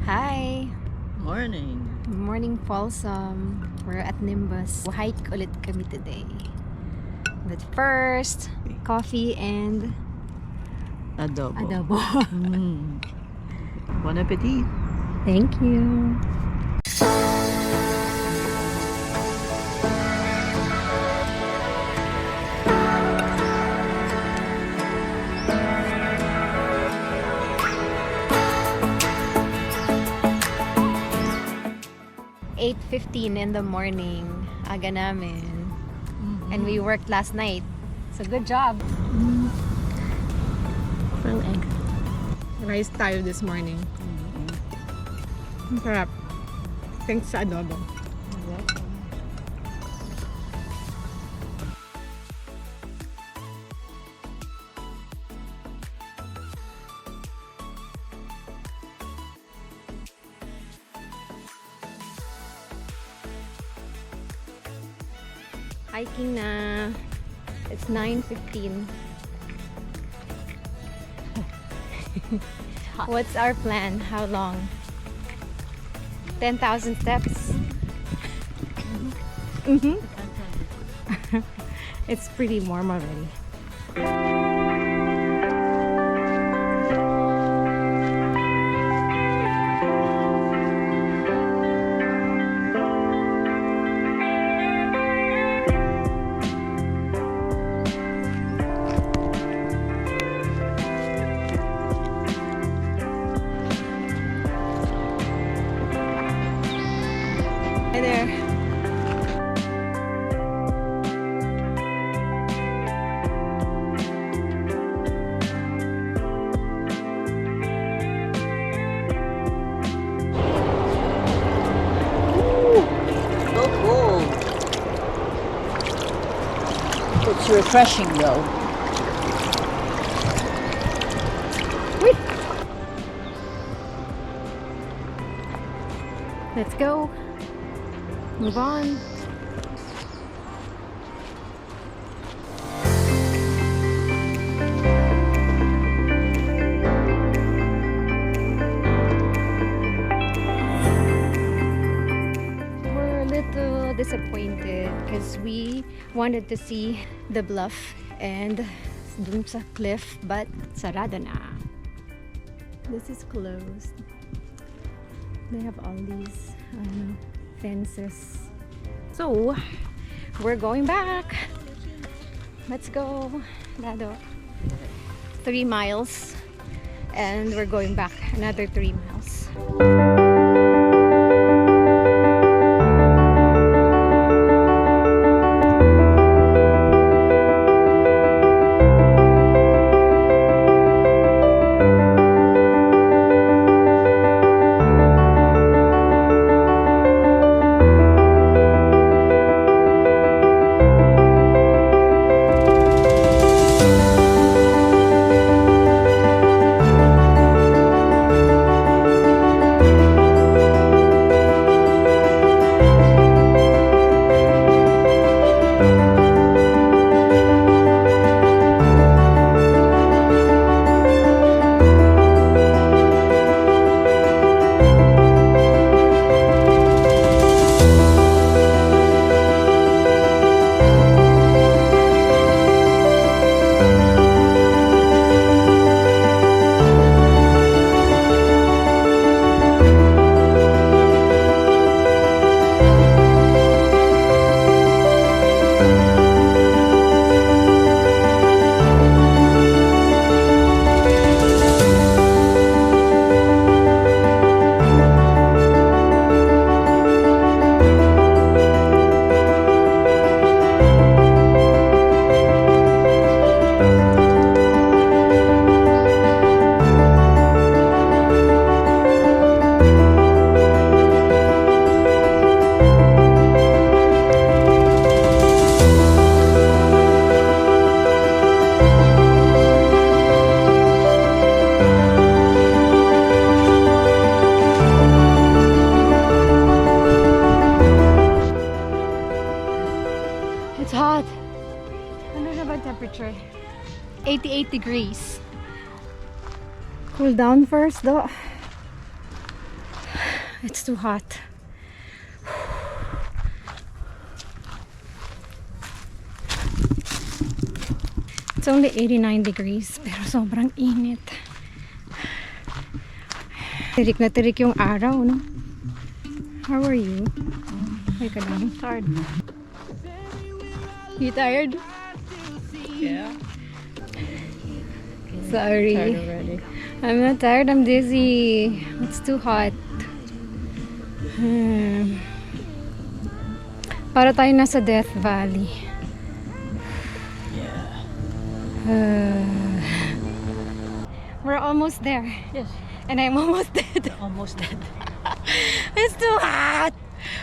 Hi! Morning! Morning, Folsom. We're at Nimbus. Hike ulit kami today. But first, coffee and Adobo. adobo. Bon appetit! Thank you! (8:15 in the morning. Aga namin. And we worked last night. So good job. Well, egg. Rice tayo this morning. Ang sarap. Thanks sa adobo. Hiking na. It's 9:15. What's our plan? How long? 10,000 steps? It's pretty warm already. Hi there. So cold. It's refreshing though. Let's go. Move on. We're a little disappointed because we wanted to see the bluff and dun sa cliff, but sarado na. This is closed. They have all these fences. So we're going back. Let's go. Dado. 3 miles and we're going back another 3 miles. hot. Ano na ba temperature? 88 degrees. Cool down first though. It's too hot. It's only 89 degrees, pero sobrang init. Tirik na tirik yung araw, no? How are you? Ay ka lang. Tired na. You tired? Yeah. Sorry. Tired already. I'm not tired, I'm dizzy. It's too hot. Para tayo nasa Death Valley. Yeah. We're almost there. Yes. And I'm almost dead. Almost dead. It's too hot!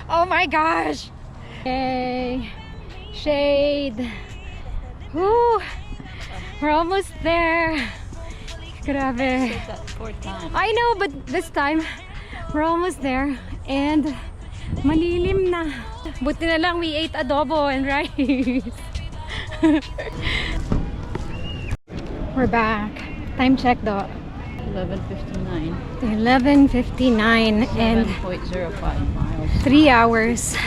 Oh my gosh! Yay! Shade! Woo! We're almost there! Grabe. Said that 4 times. I know, but this time, we're almost there. And malilim na. Buti na lang we ate adobo and rice. We're back. Time check though. 11:59. 11:59 and 7.05 miles. 3 hours.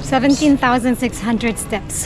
17,600 steps.